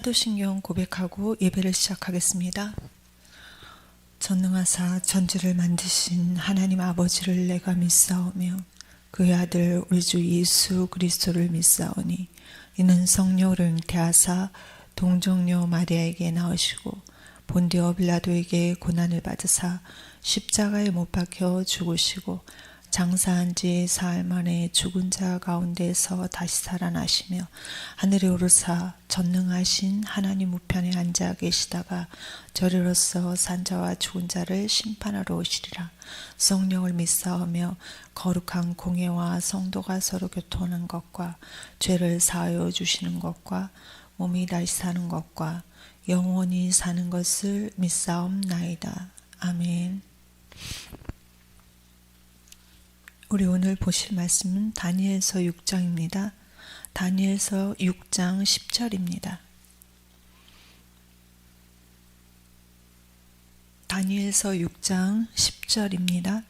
사도신경 고백하고 예배를 시작하겠습니다. 전능하사 천지를 만드신 하나님 아버지를 내가 믿사오며 그의 아들 우리 주 예수 그리스도를 믿사오니 이는 성령을 잉태하사 동정녀 마리아에게 나으시고 본디오 빌라도에게 고난을 받으사 십자가에 못 박혀 죽으시고 장사한 지 사흘 만에 죽은 자 가운데서 다시 살아나시며 하늘에 오르사 전능하신 하나님 우편에 앉아 계시다가 저리로서 산자와 죽은 자를 심판하러 오시리라. 성령을 믿사오며 거룩한 공예와 성도가 서로 교통하는 것과 죄를 사하여 주시는 것과 몸이 다시 사는 것과 영원히 사는 것을 믿사옵나이다. 아멘. 우리 오늘 보실 말씀은 다니엘서 6장입니다. 다니엘서 6장 10절입니다. 다니엘서 6장 10절입니다.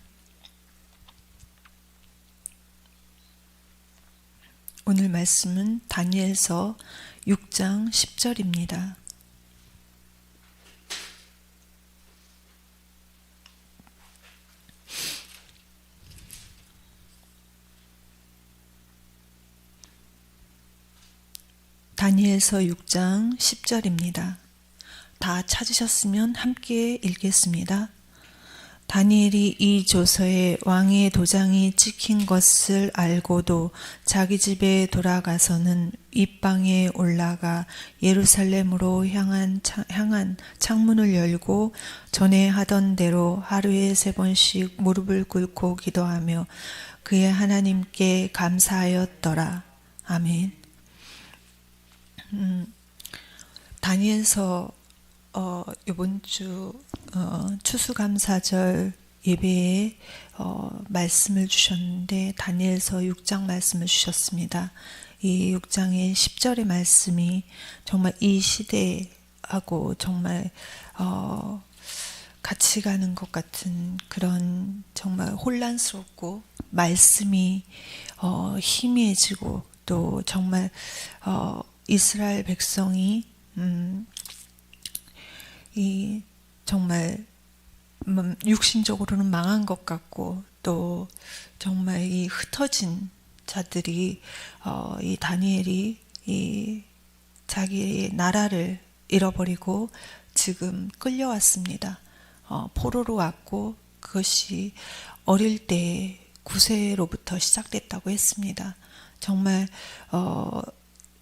오늘 말씀은 다니엘서 6장 10절입니다. 다니엘서 6장 10절입니다. 다 찾으셨으면 함께 읽겠습니다. 다니엘이 이 조서에 왕의 도장이 찍힌 것을 알고도 자기 집에 돌아가서는 윗방에 올라가 예루살렘으로 향한 창문을 열고 전에 하던 대로 하루에 3번씩 무릎을 꿇고 기도하며 그의 하나님께 감사하였더라. 아멘. 다니엘서 이번 주 추수감사절 예배에 말씀을 주셨는데 다니엘서 6장 말씀을 주셨습니다. 이 6장의 10절의 말씀이 정말 이 시대하고 정말 같이 가는 것 같은 그런 정말 혼란스럽고 말씀이 희미해지고 또 정말 이스라엘 백성이 이 정말 육신적으로는 망한 것 같고 또 정말 이 흩어진 자들이 이 다니엘이 이 자기의 나라를 잃어버리고 지금 끌려왔습니다. 포로로 왔고 그것이 어릴 때 9세로부터 시작됐다고 했습니다. 정말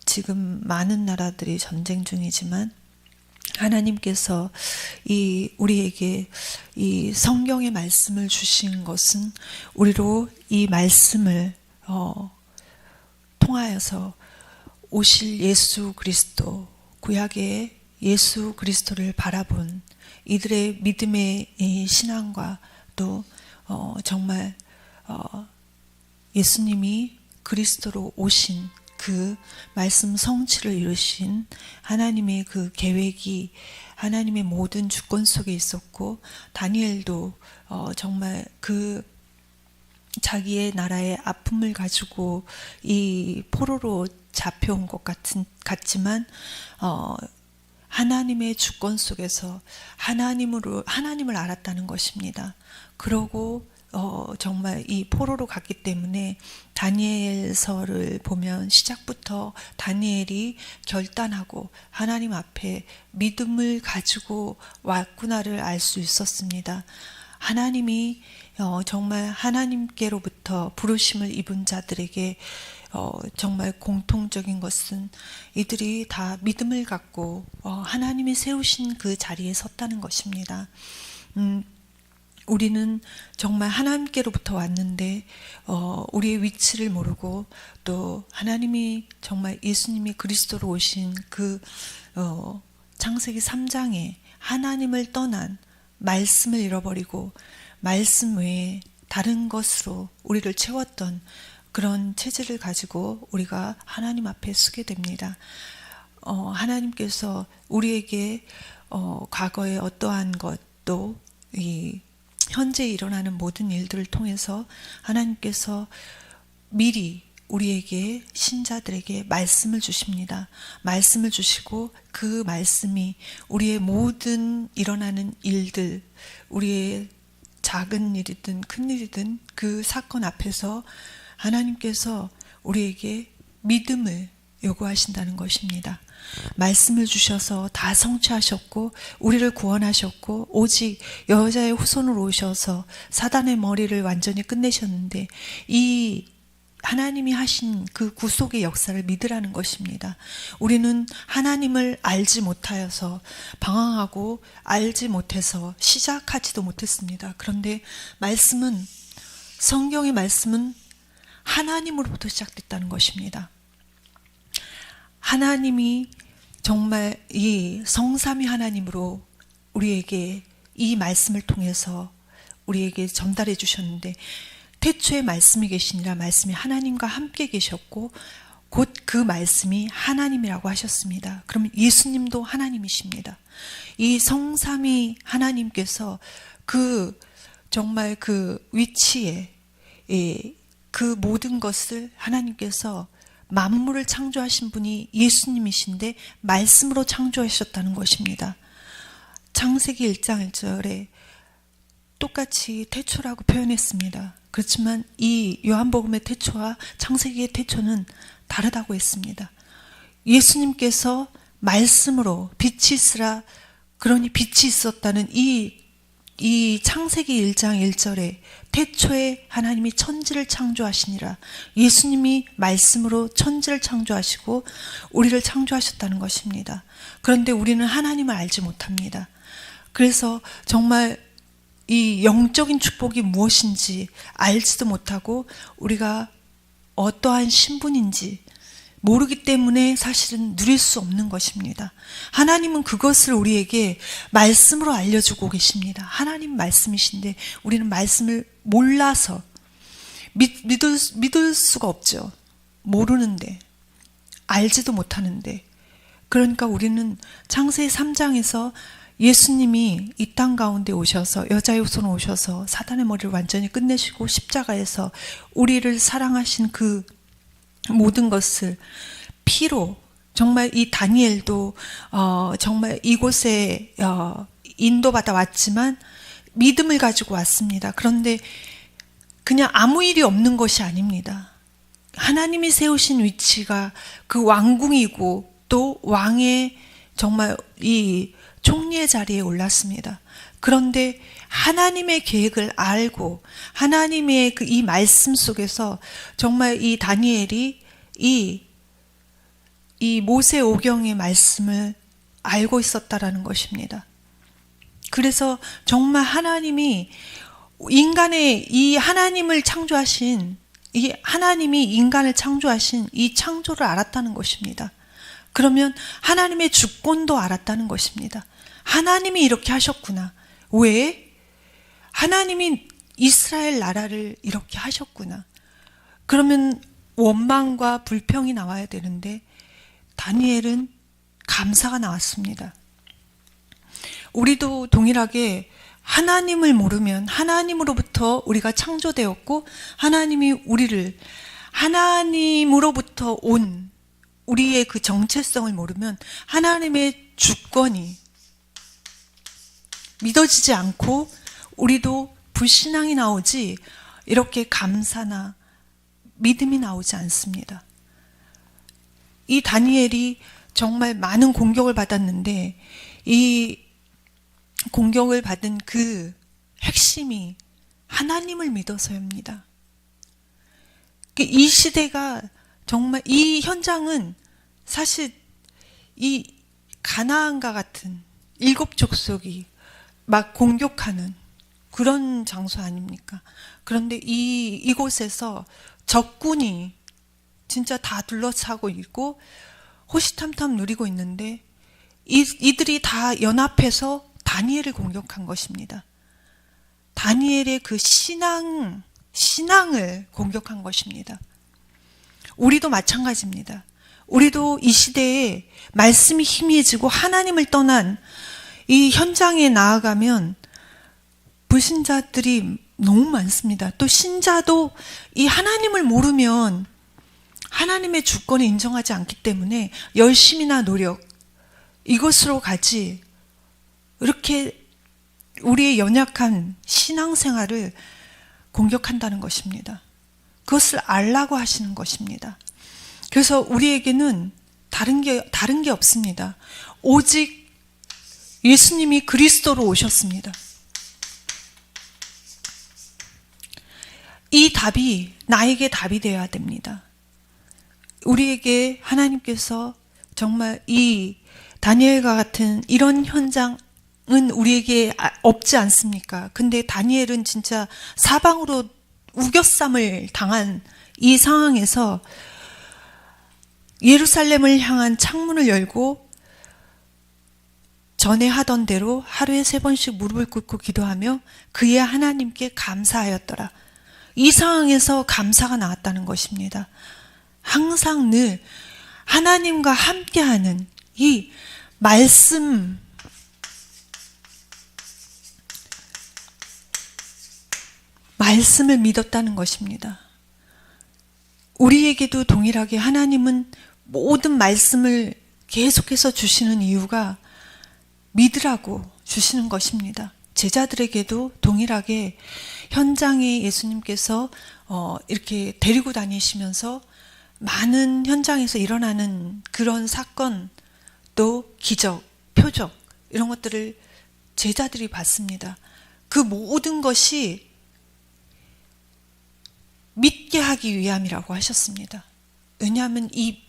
지금 많은 나라들이 전쟁 중이지만 하나님께서 우리에게 이 성경의 말씀을 주신 것은 우리로 이 말씀을 통하여서 오실 예수 그리스도, 구약의 예수 그리스도를 바라본 이들의 믿음의 신앙과 또 정말 예수님이 그리스도로 오신 그 말씀 성취를 이루신 하나님의 그 계획이 하나님의 모든 주권 속에 있었고 다니엘도 정말 그 자기의 나라의 아픔을 가지고 이 포로로 잡혀온 것 같지만 하나님의 주권 속에서 하나님을 알았다는 것입니다. 그러고 정말 이 포로로 갔기 때문에 다니엘서를 보면 시작부터 다니엘이 결단하고 하나님 앞에 믿음을 가지고 왔구나를 알 수 있었습니다. 하나님이 정말 하나님께로부터 부르심을 입은 자들에게 정말 공통적인 것은 이들이 다 믿음을 갖고 하나님이 세우신 그 자리에 섰다는 것입니다. 우리는 정말 하나님께로부터 왔는데 우리의 위치를 모르고 또 하나님이 정말 예수님이 그리스도로 오신 그 창세기 3장에 하나님을 떠난 말씀을 잃어버리고 말씀 외에 다른 것으로 우리를 채웠던 그런 체질을 가지고 우리가 하나님 앞에 서게 됩니다. 하나님께서 우리에게 과거에 어떠한 것도 현재 일어나는 모든 일들을 통해서 하나님께서 미리 우리에게 신자들에게 말씀을 주십니다. 말씀을 주시고 그 말씀이 우리의 모든 일어나는 일들, 우리의 작은 일이든 큰 일이든 그 사건 앞에서 하나님께서 우리에게 믿음을 요구하신다는 것입니다. 말씀을 주셔서 다 성취하셨고 우리를 구원하셨고 오직 여자의 후손으로 오셔서 사단의 머리를 완전히 끝내셨는데 이 하나님이 하신 그 구속의 역사를 믿으라는 것입니다. 우리는 하나님을 알지 못하여서 방황하고 알지 못해서 시작하지도 못했습니다. 그런데 말씀은, 성경의 말씀은 하나님으로부터 시작됐다는 것입니다. 하나님이 정말 이 성삼위 하나님으로 우리에게 이 말씀을 통해서 우리에게 전달해 주셨는데, 태초에 말씀이 계시니라 말씀이 하나님과 함께 계셨고 곧 그 말씀이 하나님이라고 하셨습니다. 그럼 예수님도 하나님이십니다. 이 성삼위 하나님께서 그 정말 그 위치에 그 모든 것을 하나님께서 만물을 창조하신 분이 예수님이신데 말씀으로 창조하셨다는 것입니다. 창세기 1장 1절에 똑같이 태초라고 표현했습니다. 그렇지만 이 요한복음의 태초와 창세기의 태초는 다르다고 했습니다. 예수님께서 말씀으로 빛이 있으라 그러니 빛이 있었다는 이 창세기 1장 1절에 태초에 하나님이 천지를 창조하시니라, 예수님이 말씀으로 천지를 창조하시고 우리를 창조하셨다는 것입니다. 그런데 우리는 하나님을 알지 못합니다. 그래서 정말 이 영적인 축복이 무엇인지 알지도 못하고 우리가 어떠한 신분인지 모르기 때문에 사실은 누릴 수 없는 것입니다. 하나님은 그것을 우리에게 말씀으로 알려주고 계십니다. 하나님 말씀이신데 우리는 말씀을 몰라서 믿을 수가 없죠. 모르는데, 알지도 못하는데. 그러니까 우리는 창세기 3장에서 예수님이 이 땅 가운데 오셔서 여자의 후손으로 오셔서 사단의 머리를 완전히 끝내시고 십자가에서 우리를 사랑하신 그 모든 것을 피로, 정말 이 다니엘도 정말 이곳에 인도받아 왔지만 믿음을 가지고 왔습니다. 그런데 그냥 아무 일이 없는 것이 아닙니다. 하나님이 세우신 위치가 그 왕궁이고 또 왕의 정말 이 총리의 자리에 올랐습니다. 그런데 하나님의 계획을 알고 하나님의 그 이 말씀 속에서 정말 이 다니엘이 이 모세 오경의 말씀을 알고 있었다라는 것입니다. 그래서 정말 하나님이 인간의 이 하나님을 창조하신 이 하나님이 인간을 창조하신 이 창조를 알았다는 것입니다. 그러면 하나님의 주권도 알았다는 것입니다. 하나님이 이렇게 하셨구나. 왜? 하나님이 이스라엘 나라를 이렇게 하셨구나. 그러면 원망과 불평이 나와야 되는데 다니엘은 감사가 나왔습니다. 우리도 동일하게 하나님을 모르면 하나님으로부터 우리가 창조되었고 하나님이 우리를 하나님으로부터 온 우리의 그 정체성을 모르면 하나님의 주권이 믿어지지 않고 우리도 불신앙이 나오지 이렇게 감사나 믿음이 나오지 않습니다. 이 다니엘이 정말 많은 공격을 받았는데 이 공격을 받은 그 핵심이 하나님을 믿어서입니다. 이 시대가 정말 이 현장은 사실 이 가나안과 같은 7족속이 막 공격하는 그런 장소 아닙니까? 그런데 이곳에서 적군이 진짜 다 둘러싸고 있고 호시탐탐 누리고 있는데 이들이 다 연합해서 다니엘을 공격한 것입니다. 다니엘의 그 신앙을 공격한 것입니다. 우리도 마찬가지입니다. 우리도 이 시대에 말씀이 희미해지고 하나님을 떠난 이 현장에 나아가면 불신자들이 너무 많습니다. 또 신자도 이 하나님을 모르면 하나님의 주권을 인정하지 않기 때문에 열심이나 노력, 이것으로 가지 이렇게 우리의 연약한 신앙생활을 공격한다는 것입니다. 그것을 알라고 하시는 것입니다. 그래서 우리에게는 다른 게 없습니다. 오직 예수님이 그리스도로 오셨습니다. 이 답이 나에게 답이 되어야 됩니다. 우리에게 하나님께서 정말 이 다니엘과 같은 이런 현장은 우리에게 없지 않습니까? 근데 다니엘은 진짜 사방으로 우겨쌈을 당한 이 상황에서 예루살렘을 향한 창문을 열고 전에 하던 대로 하루에 3번씩 무릎을 꿇고 기도하며 그의 하나님께 감사하였더라. 이 상황에서 감사가 나왔다는 것입니다. 항상 늘 하나님과 함께하는 이 말씀을 믿었다는 것입니다. 우리에게도 동일하게 하나님은 모든 말씀을 계속해서 주시는 이유가 믿으라고 주시는 것입니다. 제자들에게도 동일하게 현장에 예수님께서 이렇게 데리고 다니시면서 많은 현장에서 일어나는 그런 사건, 또 기적, 표적 이런 것들을 제자들이 봤습니다. 그 모든 것이 믿게 하기 위함이라고 하셨습니다. 왜냐하면 이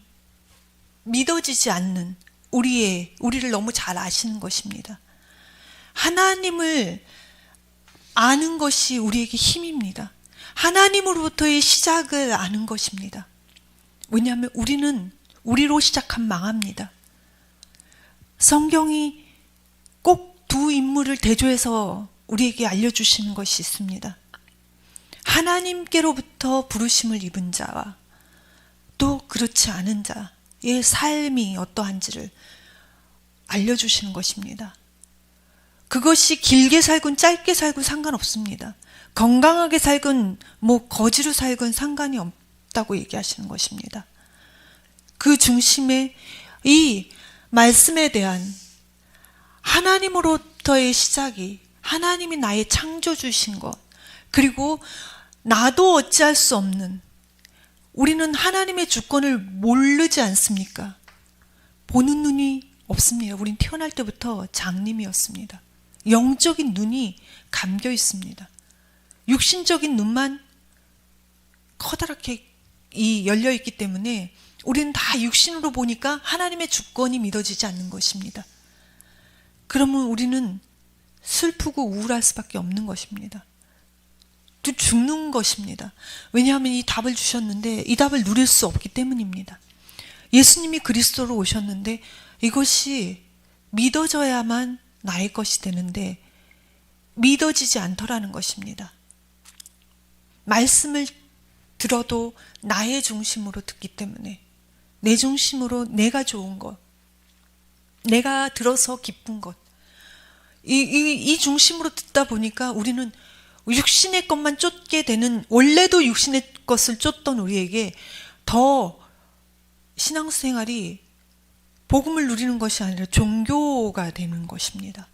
믿어지지 않는 우리를 너무 잘 아시는 것입니다. 하나님을 아는 것이 우리에게 힘입니다. 하나님으로부터의 시작을 아는 것입니다. 왜냐하면 우리는 우리로 시작하면 망합니다. 성경이 꼭 두 인물을 대조해서 우리에게 알려주시는 것이 있습니다. 하나님께로부터 부르심을 입은 자와 또 그렇지 않은 자의 삶이 어떠한지를 알려주시는 것입니다. 그것이 길게 살건 짧게 살건 상관없습니다. 건강하게 살건 거지로 살건 상관이 없다고 얘기하시는 것입니다. 그 중심에 이 말씀에 대한 하나님으로부터의 시작이 하나님이 나의 창조주신 것, 그리고 나도 어찌할 수 없는, 우리는 하나님의 주권을 모르지 않습니까? 보는 눈이 없습니다. 우린 태어날 때부터 장님이었습니다. 영적인 눈이 감겨 있습니다. 육신적인 눈만 커다랗게 열려 있기 때문에 우리는 다 육신으로 보니까 하나님의 주권이 믿어지지 않는 것입니다. 그러면 우리는 슬프고 우울할 수밖에 없는 것입니다. 또 죽는 것입니다. 왜냐하면 이 답을 주셨는데 이 답을 누릴 수 없기 때문입니다. 예수님이 그리스도로 오셨는데 이것이 믿어져야만 나의 것이 되는데 믿어지지 않더라는 것입니다. 말씀을 들어도 나의 중심으로 듣기 때문에, 내 중심으로 내가 좋은 것, 내가 들어서 기쁜 것, 이 중심으로 듣다 보니까 우리는 육신의 것만 쫓게 되는, 원래도 육신의 것을 쫓던 우리에게 더 신앙생활이 복음을 누리는 것이 아니라 종교가 되는 것입니다.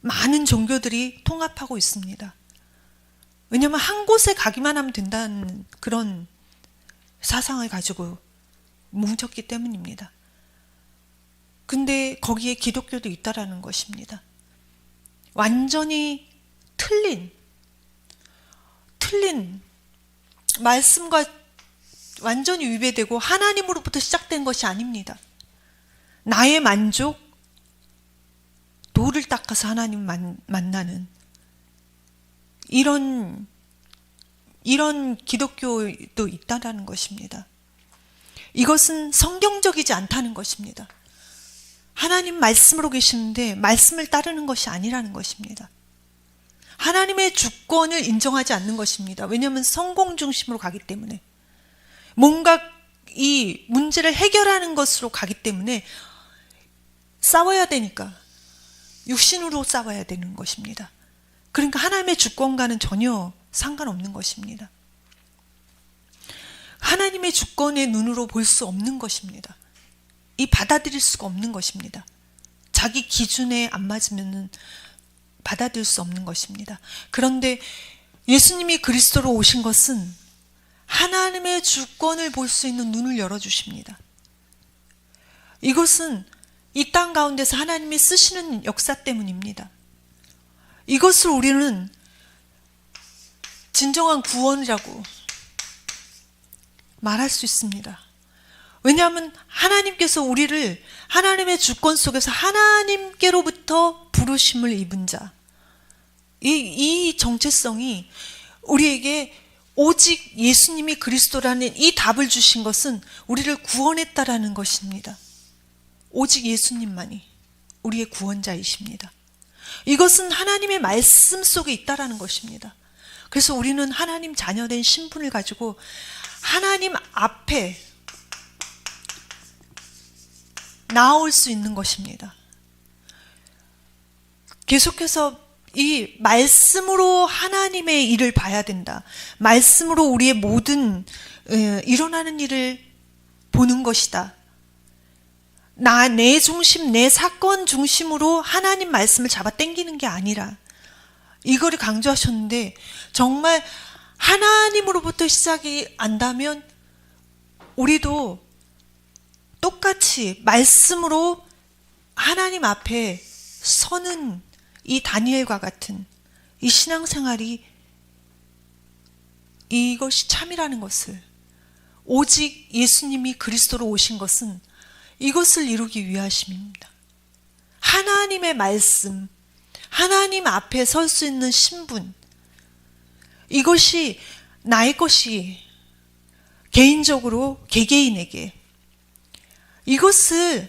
많은 종교들이 통합하고 있습니다. 왜냐하면 한 곳에 가기만 하면 된다는 그런 사상을 가지고 뭉쳤기 때문입니다. 근데 거기에 기독교도 있다라는 것입니다. 완전히 틀린 말씀과 완전히 위배되고 하나님으로부터 시작된 것이 아닙니다. 나의 만족, 돌을 닦아서 하나님 만나는 이런 기독교도 있다라는 것입니다. 이것은 성경적이지 않다는 것입니다. 하나님 말씀으로 계시는데 말씀을 따르는 것이 아니라는 것입니다. 하나님의 주권을 인정하지 않는 것입니다. 왜냐하면 성공 중심으로 가기 때문에, 뭔가 이 문제를 해결하는 것으로 가기 때문에 싸워야 되니까 육신으로 싸워야 되는 것입니다. 그러니까 하나님의 주권과는 전혀 상관없는 것입니다. 하나님의 주권의 눈으로 볼 수 없는 것입니다. 이 받아들일 수가 없는 것입니다. 자기 기준에 안 맞으면 받아들일 수 없는 것입니다. 그런데 예수님이 그리스도로 오신 것은 하나님의 주권을 볼 수 있는 눈을 열어주십니다. 이것은 이 땅 가운데서 하나님이 쓰시는 역사 때문입니다. 이것을 우리는 진정한 구원이라고 말할 수 있습니다. 왜냐하면 하나님께서 우리를 하나님의 주권 속에서 하나님께로부터 부르심을 입은 자, 이 정체성이 우리에게 오직 예수님이 그리스도라는 이 답을 주신 것은 우리를 구원했다라는 것입니다. 오직 예수님만이 우리의 구원자이십니다. 이것은 하나님의 말씀 속에 있다라는 것입니다. 그래서 우리는 하나님 자녀된 신분을 가지고 하나님 앞에 나올 수 있는 것입니다. 계속해서 이 말씀으로 하나님의 일을 봐야 된다. 말씀으로 우리의 모든 일어나는 일을 보는 것이다. 내 중심, 내 사건 중심으로 하나님 말씀을 잡아 당기는 게 아니라 이거를 강조하셨는데, 정말 하나님으로부터 시작이 안다면 우리도 똑같이 말씀으로 하나님 앞에 서는 이 다니엘과 같은 이 신앙생활이, 이것이 참이라는 것을, 오직 예수님이 그리스도로 오신 것은 이것을 이루기 위하심입니다. 하나님의 말씀, 하나님 앞에 설 수 있는 신분, 이것이 나의 것이 개인적으로 개개인에게 이것을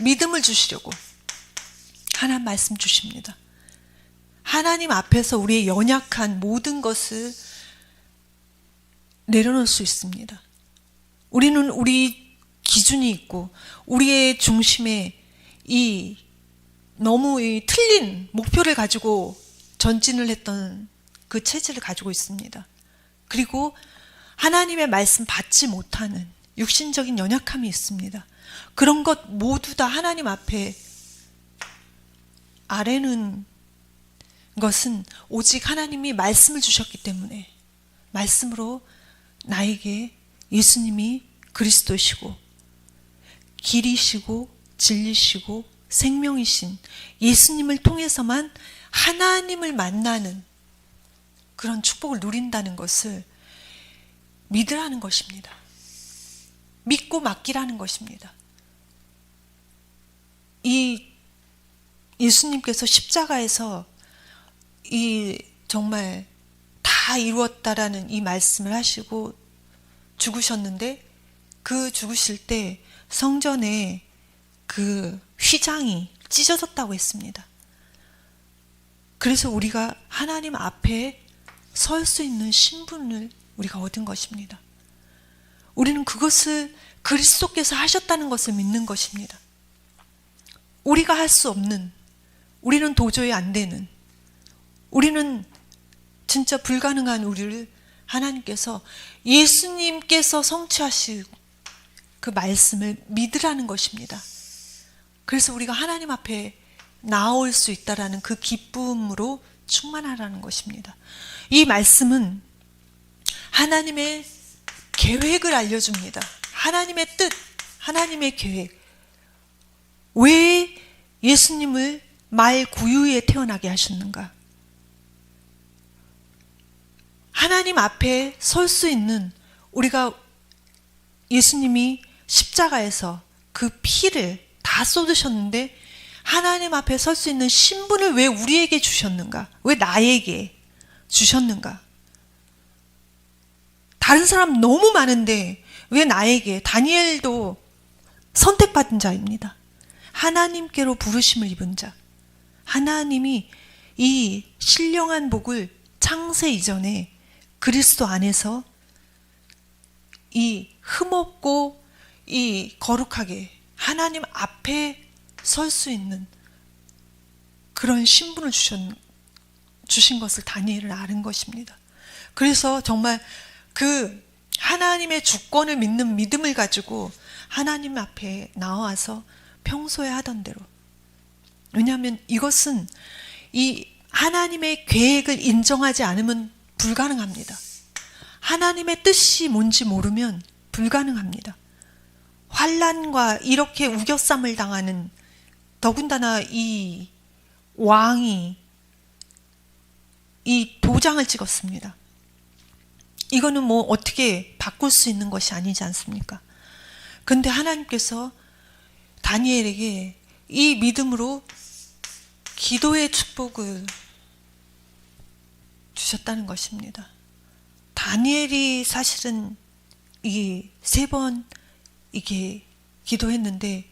믿음을 주시려고 하나님 말씀 주십니다. 하나님 앞에서 우리의 연약한 모든 것을 내려놓을 수 있습니다. 우리는 우리 기준이 있고 우리의 중심에 너무 틀린 목표를 가지고 전진을 했던 그 체질을 가지고 있습니다. 그리고 하나님의 말씀 받지 못하는 육신적인 연약함이 있습니다. 그런 것 모두 다 하나님 앞에 아뢰는 것은 오직 하나님이 말씀을 주셨기 때문에, 말씀으로 나에게 예수님이 그리스도시고 길이시고 진리시고 생명이신 예수님을 통해서만 하나님을 만나는 그런 축복을 누린다는 것을 믿으라는 것입니다. 믿고 맡기라는 것입니다. 이 예수님께서 십자가에서 정말 다 이루었다라는 이 말씀을 하시고 죽으셨는데, 그 죽으실 때 성전에 그 휘장이 찢어졌다고 했습니다. 그래서 우리가 하나님 앞에 설 수 있는 신분을 우리가 얻은 것입니다. 우리는 그것을 그리스도께서 하셨다는 것을 믿는 것입니다. 우리가 할 수 없는, 우리는 도저히 안 되는, 우리는 진짜 불가능한 우리를 하나님께서, 예수님께서 성취하실 그 말씀을 믿으라는 것입니다. 그래서 우리가 하나님 앞에 나올 수 있다라는 그 기쁨으로 충만하라는 것입니다. 이 말씀은 하나님의 계획을 알려줍니다. 하나님의 뜻, 하나님의 계획. 왜 예수님을 말 구유에 태어나게 하셨는가? 하나님 앞에 설 수 있는, 우리가 예수님이 십자가에서 그 피를 다 쏟으셨는데 하나님 앞에 설 수 있는 신분을 왜 우리에게 주셨는가? 왜 나에게 주셨는가? 다른 사람 너무 많은데 왜 나에게? 다니엘도 선택받은 자입니다. 하나님께로 부르심을 입은 자. 하나님이 이 신령한 복을 창세 이전에 그리스도 안에서 이 흠없고 이 거룩하게 하나님 앞에 설 수 있는 그런 신분을 주신 것을 다니엘은 아는 것입니다. 그래서 정말 그 하나님의 주권을 믿는 믿음을 가지고 하나님 앞에 나와서 평소에 하던 대로. 왜냐하면 이것은 이 하나님의 계획을 인정하지 않으면 불가능합니다. 하나님의 뜻이 뭔지 모르면 불가능합니다. 환난과 이렇게 우겨쌈을 당하는, 더군다나 이 왕이 이 도장을 찍었습니다. 이거는 뭐 어떻게 바꿀 수 있는 것이 아니지 않습니까? 근데 하나님께서 다니엘에게 이 믿음으로 기도의 축복을 주셨다는 것입니다. 다니엘이 사실은 이 3번 이게 기도했는데,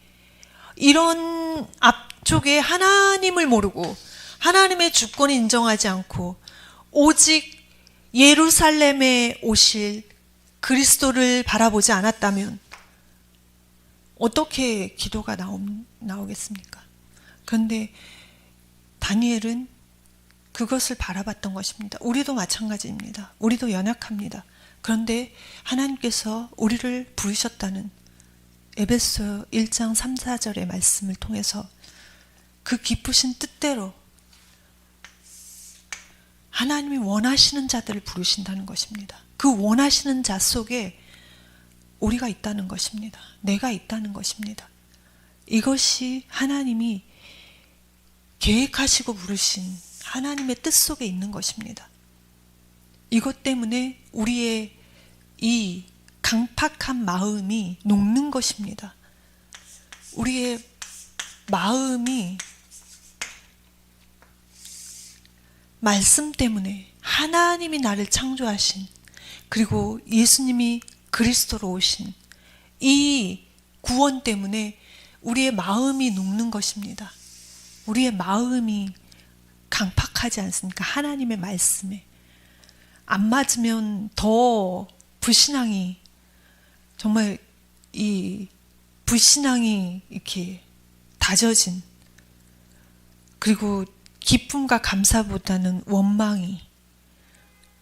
이런 앞쪽에 하나님을 모르고 하나님의 주권을 인정하지 않고 오직 예루살렘에 오실 그리스도를 바라보지 않았다면 어떻게 기도가 나오겠습니까? 그런데 다니엘은 그것을 바라봤던 것입니다. 우리도 마찬가지입니다. 우리도 연약합니다. 그런데 하나님께서 우리를 부르셨다는 에베소 1장 3, 4절의 말씀을 통해서 그 기쁘신 뜻대로 하나님이 원하시는 자들을 부르신다는 것입니다. 그 원하시는 자 속에 우리가 있다는 것입니다. 내가 있다는 것입니다. 이것이 하나님이 계획하시고 부르신 하나님의 뜻 속에 있는 것입니다. 이것 때문에 우리의 이 강팍한 마음이 녹는 것입니다. 우리의 마음이 말씀 때문에, 하나님이 나를 창조하신, 그리고 예수님이 그리스도로 오신 이 구원 때문에 우리의 마음이 녹는 것입니다. 우리의 마음이 강팍하지 않습니까? 하나님의 말씀에 안 맞으면 더 불신앙이, 정말 이 불신앙이 이렇게 다져진, 그리고 기쁨과 감사보다는 원망이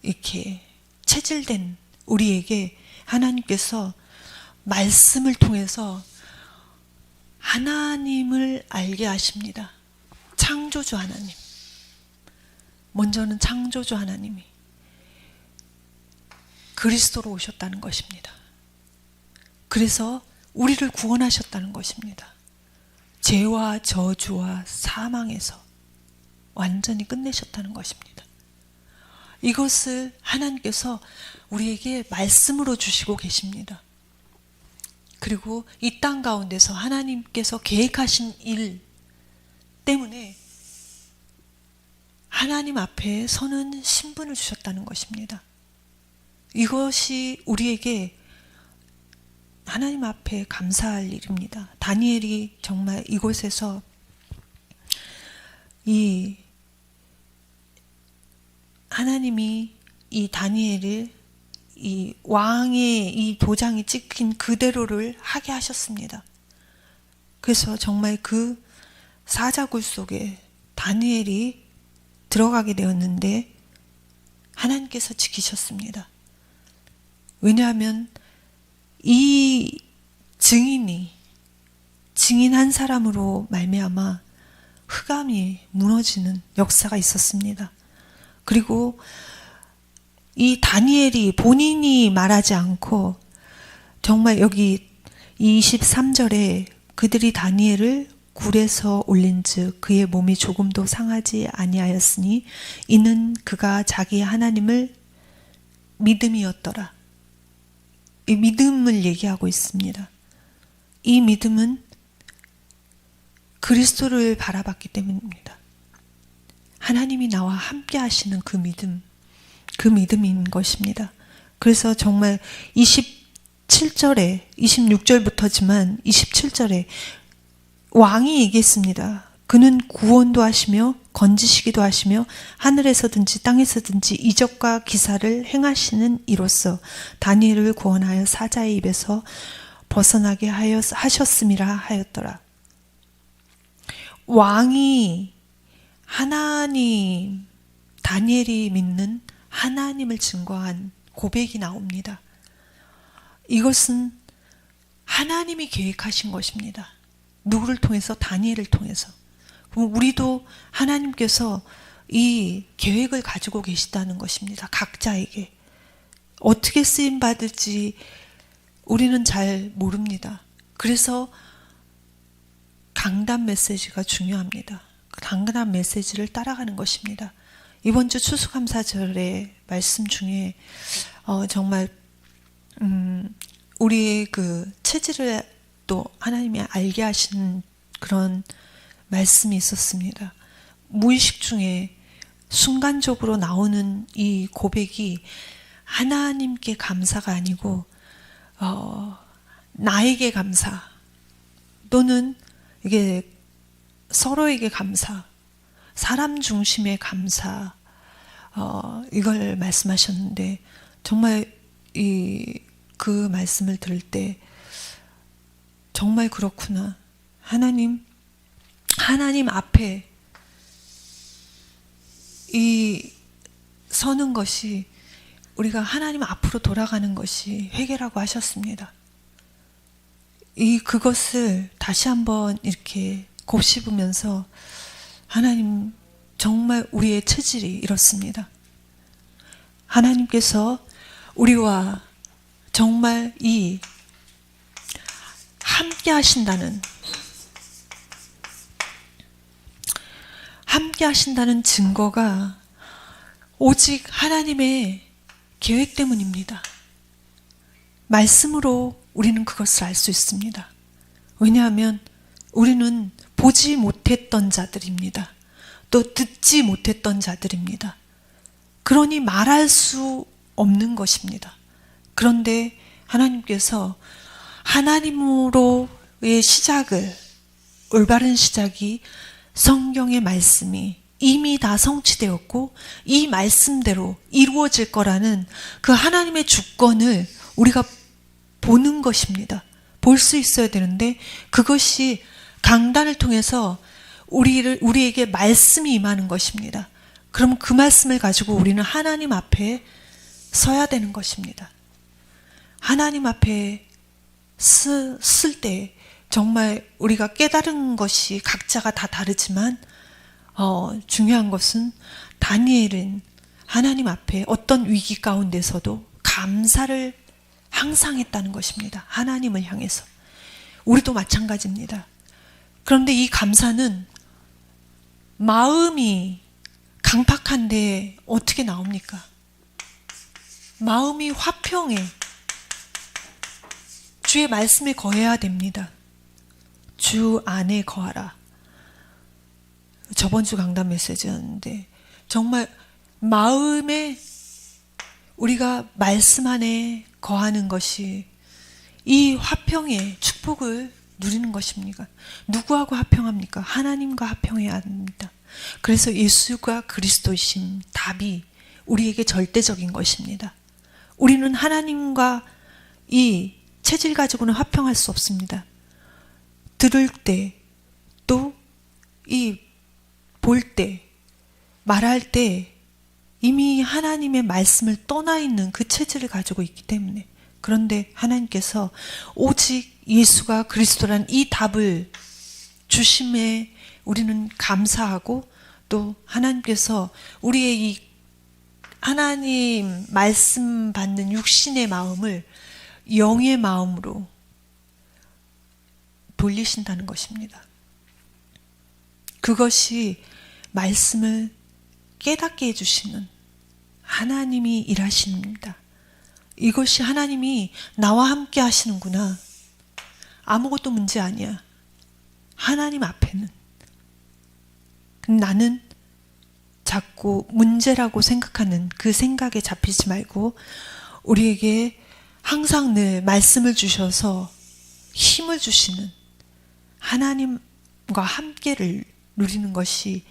이렇게 체질된 우리에게 하나님께서 말씀을 통해서 하나님을 알게 하십니다. 창조주 하나님. 먼저는 창조주 하나님이 그리스도로 오셨다는 것입니다. 그래서 우리를 구원하셨다는 것입니다. 죄와 저주와 사망에서 완전히 끝내셨다는 것입니다. 이것을 하나님께서 우리에게 말씀으로 주시고 계십니다. 그리고 이 땅 가운데서 하나님께서 계획하신 일 때문에 하나님 앞에 서는 신분을 주셨다는 것입니다. 이것이 우리에게 하나님 앞에 감사할 일입니다. 다니엘이 정말 이곳에서 이 하나님이 이 다니엘을 이 왕의 이 도장이 찍힌 그대로를 하게 하셨습니다. 그래서 정말 그 사자굴 속에 다니엘이 들어가게 되었는데 하나님께서 지키셨습니다. 왜냐하면 이 증인 한 사람으로 말미암아 흑암이 무너지는 역사가 있었습니다. 그리고 이 다니엘이 본인이 말하지 않고 정말 여기 23절에 그들이 다니엘을 굴에서 올린즉 그의 몸이 조금도 상하지 아니하였으니 이는 그가 자기 하나님을 믿음이었더라. 이 믿음을 얘기하고 있습니다. 이 믿음은 그리스도를 바라봤기 때문입니다. 하나님이 나와 함께 하시는 그 믿음인 것입니다. 그래서 정말 27절에 26절부터지만 27절에 왕이 얘기했습니다. 그는 구원도 하시며 건지시기도 하시며 하늘에서든지 땅에서든지 이적과 기사를 행하시는 이로써 다니엘을 구원하여 사자의 입에서 벗어나게 하셨음이라 하였더라. 왕이 하나님, 다니엘이 믿는 하나님을 증거한 고백이 나옵니다. 이것은 하나님이 계획하신 것입니다. 누구를 통해서? 다니엘을 통해서. 그럼 우리도 하나님께서 이 계획을 가지고 계시다는 것입니다. 각자에게. 어떻게 쓰임 받을지 우리는 잘 모릅니다. 그래서 강단 메시지가 중요합니다. 강단 메시지를 따라가는 것입니다. 이번 주 추수감사절의 말씀 중에 정말 우리의 그 체질을 또 하나님이 알게 하시는 그런 말씀이 있었습니다. 무의식 중에 순간적으로 나오는 이 고백이 하나님께 감사가 아니고 나에게 감사 또는 이게 서로에게 감사, 사람 중심의 감사, 이걸 말씀하셨는데 정말 그 말씀을 들을 때 정말 그렇구나. 하나님 앞에 이 서는 것이 우리가 하나님 앞으로 돌아가는 것이 회개라고 하셨습니다. 그것을 다시 한번 이렇게 곱씹으면서 하나님 정말 우리의 체질이 이렇습니다. 하나님께서 우리와 정말 이 함께 하신다는 증거가 오직 하나님의 계획 때문입니다. 말씀으로 우리는 그것을 알 수 있습니다. 왜냐하면 우리는 보지 못했던 자들입니다. 또 듣지 못했던 자들입니다. 그러니 말할 수 없는 것입니다. 그런데 하나님께서 하나님으로의 시작을, 올바른 시작이 성경의 말씀이 이미 다 성취되었고 이 말씀대로 이루어질 거라는 그 하나님의 주권을 우리가 보는 것입니다. 볼 수 있어야 되는데 그것이 강단을 통해서 우리에게 말씀이 임하는 것입니다. 그럼 그 말씀을 가지고 우리는 하나님 앞에 서야 되는 것입니다. 하나님 앞에 쓸 때 정말 우리가 깨달은 것이 각자가 다 다르지만 중요한 것은 다니엘은 하나님 앞에 어떤 위기 가운데서도 감사를 항상 했다는 것입니다. 하나님을 향해서. 우리도 마찬가지입니다. 그런데 이 감사는 마음이 강팍한데 어떻게 나옵니까? 마음이 화평해. 주의 말씀에 거해야 됩니다. 주 안에 거하라. 저번 주 강단 메시지였는데 정말 마음에 우리가 말씀 안에 거하는 것이 이 화평의 축복을 누리는 것입니까? 누구하고 화평합니까? 하나님과 화평해야 합니다. 그래서 예수가 그리스도이신 답이 우리에게 절대적인 것입니다. 우리는 하나님과 이 체질 가지고는 화평할 수 없습니다. 들을 때, 또 볼 때, 말할 때 이미 하나님의 말씀을 떠나 있는 그 체질을 가지고 있기 때문에. 그런데 하나님께서 오직 예수가 그리스도란 이 답을 주심에 우리는 감사하고, 또 하나님께서 우리의 이 하나님 말씀 받는 육신의 마음을 영의 마음으로 돌리신다는 것입니다. 그것이 말씀을 깨닫게 해주시는 하나님이 일하십니다. 이것이 하나님이 나와 함께 하시는구나. 아무것도 문제 아니야. 하나님 앞에는. 나는 자꾸 문제라고 생각하는 그 생각에 잡히지 말고 우리에게 항상 늘 말씀을 주셔서 힘을 주시는 하나님과 함께를 누리는 것이,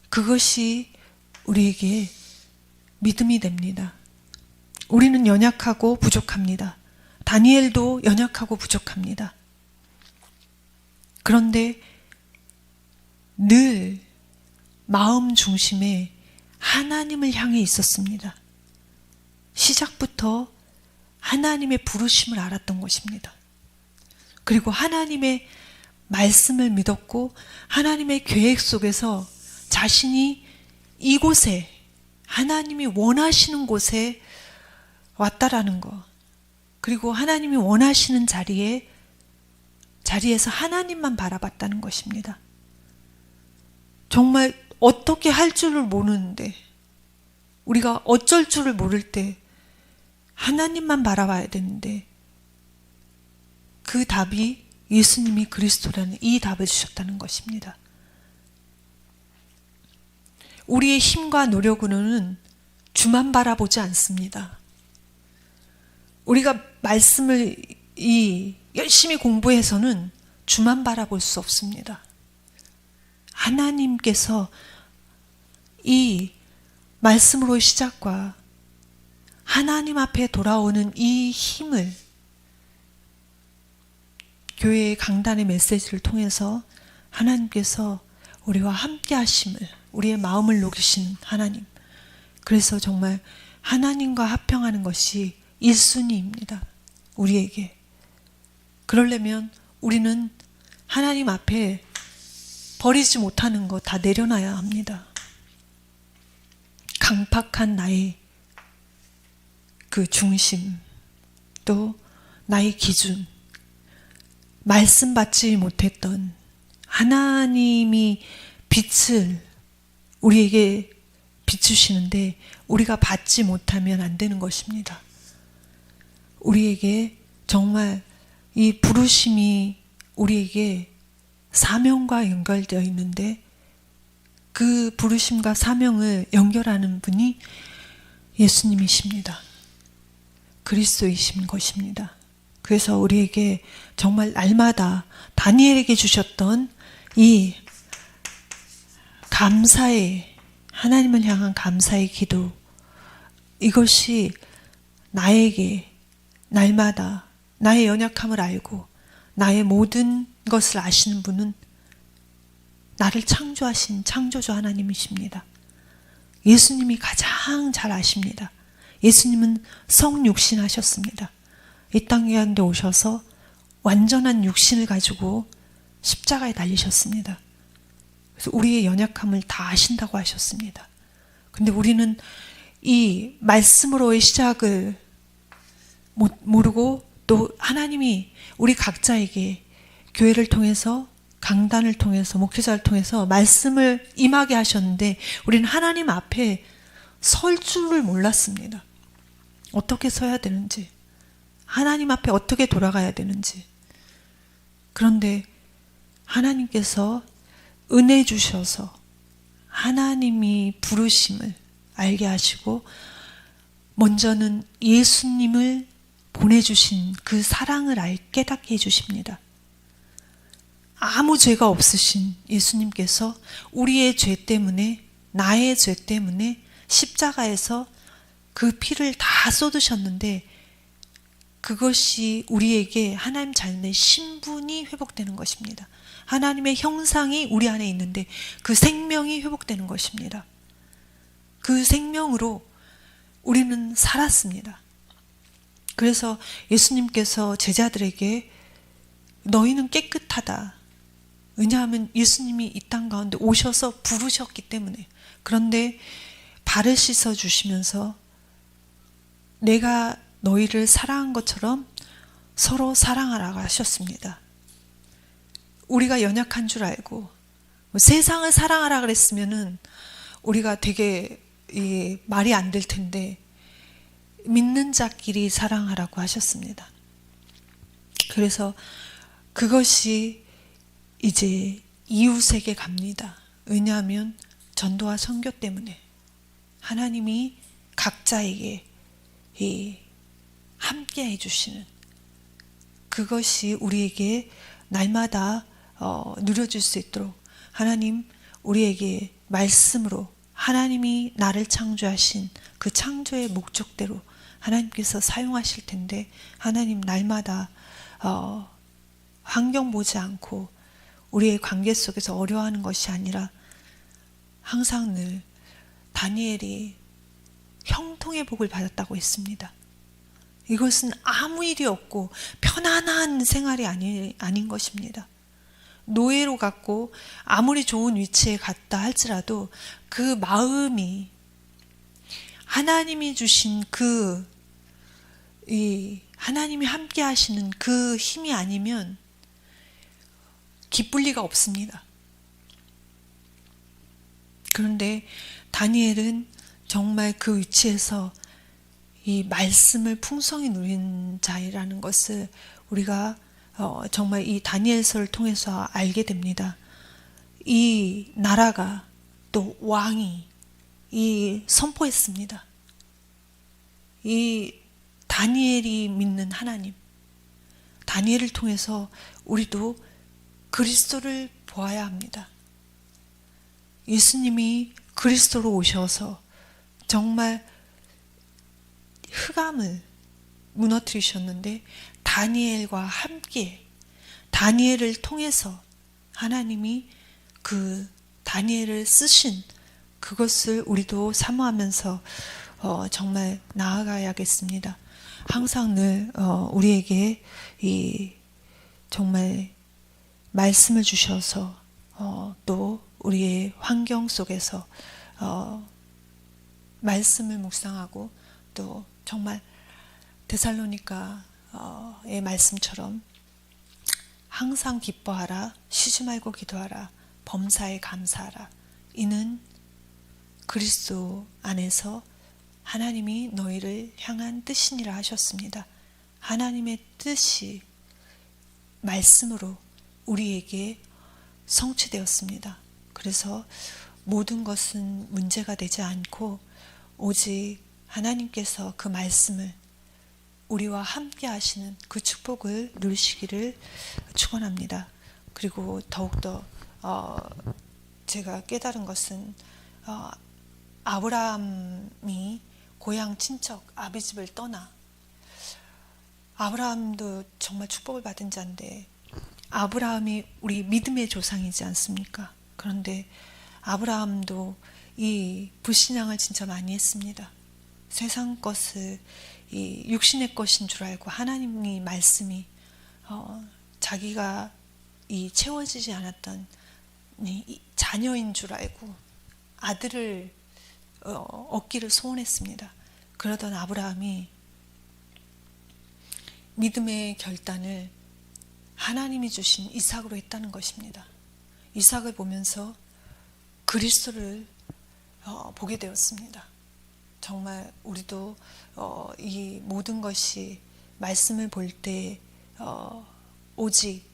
그것이 우리에게 믿음이 됩니다. 우리는 연약하고 부족합니다. 다니엘도 연약하고 부족합니다. 그런데 늘 마음 중심에 하나님을 향해 있었습니다. 시작부터 하나님의 부르심을 알았던 것입니다. 그리고 하나님의 말씀을 믿었고 하나님의 계획 속에서 자신이 이곳에 하나님이 원하시는 곳에 왔다라는 것, 그리고 하나님이 원하시는 자리에서 하나님만 바라봤다는 것입니다. 정말 어떻게 할 줄을 모르는데, 우리가 어쩔 줄을 모를 때 하나님만 바라봐야 되는데, 그 답이 예수님이 그리스도라는 이 답을 주셨다는 것입니다. 우리의 힘과 노력으로는 주만 바라보지 않습니다. 우리가 말씀을 열심히 공부해서는 주만 바라볼 수 없습니다. 하나님께서 이 말씀으로의 시작과 하나님 앞에 돌아오는 이 힘을 교회의 강단의 메시지를 통해서 하나님께서 우리와 함께 하심을, 우리의 마음을 녹이신 하나님, 그래서 정말 하나님과 합평하는 것이 1순위입니다. 우리에게. 그러려면 우리는 하나님 앞에 버리지 못하는 거 다 내려놔야 합니다. 강팍한 나의 그 중심, 또 나의 기준, 말씀 받지 못했던 하나님이 빛을 우리에게 비추시는데 우리가 받지 못하면 안 되는 것입니다. 우리에게 정말 이 부르심이 우리에게 사명과 연결되어 있는데, 그 부르심과 사명을 연결하는 분이 예수님이십니다. 그리스도이신 것입니다. 그래서 우리에게 정말 날마다 다니엘에게 주셨던 이 감사의, 하나님을 향한 감사의 기도, 이것이 나에게 날마다 나의 연약함을 알고 나의 모든 것을 아시는 분은 나를 창조하신 창조주 하나님이십니다. 예수님이 가장 잘 아십니다. 예수님은 성육신 하셨습니다. 이 땅 가운데 오셔서 완전한 육신을 가지고 십자가에 달리셨습니다. 그래서 우리의 연약함을 다 아신다고 하셨습니다. 근데 우리는 이 말씀으로의 시작을 모르고, 또 하나님이 우리 각자에게 교회를 통해서, 강단을 통해서, 목회자를 통해서 말씀을 임하게 하셨는데 우리는 하나님 앞에 설 줄을 몰랐습니다. 어떻게 서야 되는지, 하나님 앞에 어떻게 돌아가야 되는지. 그런데 하나님께서 은혜 주셔서 하나님이 부르심을 알게 하시고, 먼저는 예수님을 보내주신 그 사랑을 깨닫게 해주십니다. 아무 죄가 없으신 예수님께서 우리의 죄 때문에, 나의 죄 때문에 십자가에서 그 피를 다 쏟으셨는데, 그것이 우리에게 하나님 자신의 신분이 회복되는 것입니다. 하나님의 형상이 우리 안에 있는데 그 생명이 회복되는 것입니다. 그 생명으로 우리는 살았습니다. 그래서 예수님께서 제자들에게 너희는 깨끗하다. 왜냐하면 예수님이 이 땅 가운데 오셔서 부르셨기 때문에. 그런데 발을 씻어 주시면서 내가 너희를 사랑한 것처럼 서로 사랑하라고 하셨습니다. 우리가 연약한 줄 알고 세상을 사랑하라 그랬으면은 우리가 되게 말이 안 될 텐데, 믿는 자끼리 사랑하라고 하셨습니다. 그래서 그것이 이제 이웃에게 갑니다. 왜냐하면 전도와 선교 때문에 하나님이 각자에게 함께 해주시는 그것이 우리에게 날마다 누려질 수 있도록 하나님 우리에게 말씀으로, 하나님이 나를 창조하신 그 창조의 목적대로 하나님께서 사용하실 텐데, 하나님 날마다 환경 보지 않고 우리의 관계 속에서 어려워하는 것이 아니라 항상 늘 다니엘이 형통의 복을 받았다고 했습니다. 이것은 아무 일이 없고 편안한 생활이 아닌 것입니다. 노예로 갔고 아무리 좋은 위치에 갔다 할지라도 그 마음이 하나님이 주신 하나님이 함께 하시는 그 힘이 아니면 기쁠 리가 없습니다. 그런데 다니엘은 정말 그 위치에서 이 말씀을 풍성히 누린 자이라는 것을 우리가 정말 이 다니엘서를 통해서 알게 됩니다. 이 나라가 또 왕이 선포했습니다. 이 다니엘이 믿는 하나님, 다니엘을 통해서 우리도 그리스도를 보아야 합니다. 예수님이 그리스도로 오셔서 정말 흑암을 무너뜨리셨는데 다니엘과 함께 다니엘을 통해서 하나님이 그 다니엘을 쓰신 그것을 우리도 사모하면서 정말 나아가야겠습니다. 항상 늘 우리에게 정말 말씀을 주셔서 또 우리의 환경 속에서 말씀을 묵상하고 또 정말 데살로니가의 말씀처럼 항상 기뻐하라, 쉬지 말고 기도하라, 범사에 감사하라. 이는 그리스도 안에서 하나님이 너희를 향한 뜻이니라 하셨습니다. 하나님의 뜻이 말씀으로 우리에게 성취되었습니다. 그래서 모든 것은 문제가 되지 않고 오직 하나님께서 그 말씀을 우리와 함께 하시는 그 축복을 누리시기를 축원합니다. 그리고 더욱더 제가 깨달은 것은 아브라함이 고향 친척 아비집을 떠나 아브라함도 정말 축복을 받은 자인데 아브라함이 우리 믿음의 조상이지 않습니까? 그런데 아브라함도 이 불신앙을 진짜 많이 했습니다. 세상 것을 이 육신의 것인 줄 알고 하나님의 말씀이 자기가 이 채워지지 않았던 이 자녀인 줄 알고 아들을 얻기를 소원했습니다. 그러던 아브라함이 믿음의 결단을 하나님이 주신 이삭으로 했다는 것입니다. 이삭을 보면서 그리스도를 보게 되었습니다. 정말 우리도 이 모든 것이 말씀을 볼 때 오직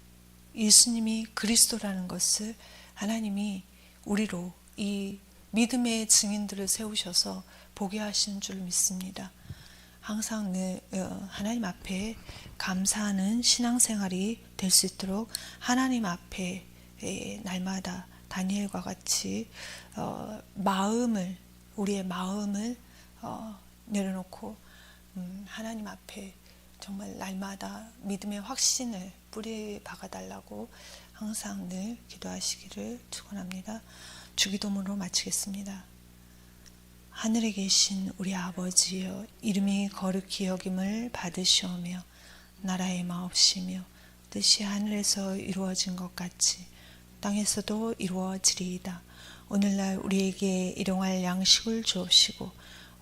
예수님이 그리스도라는 것을 하나님이 우리로 이 믿음의 증인들을 세우셔서 보게 하시는 줄 믿습니다. 항상 늘 하나님 앞에 감사하는 신앙생활이 될 수 있도록 하나님 앞에 날마다 다니엘과 같이 우리의 마음을 내려놓고 하나님 앞에 정말 날마다 믿음의 확신을 뿌리 박아달라고 항상 늘 기도하시기를 축원합니다. 주기도문으로 마치겠습니다. 하늘에 계신 우리 아버지여, 이름이 거룩히 여김을 받으시오며 나라의 마옵시며 뜻이 하늘에서 이루어진 것 같이 땅에서도 이루어지리이다. 오늘날 우리에게 일용할 양식을 주옵시고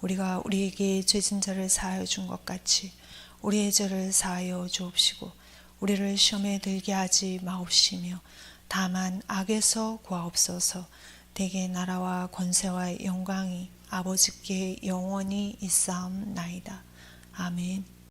우리가 우리에게 죄진 자를 사하여 준 것 같이 우리의 죄를 사하여 주옵시고 우리를 시험에 들게 하지 마옵시며 다만 악에서 구하옵소서. 대개 나라와 권세와 영광이 아버지께 영원히 있사옵나이다. 아멘.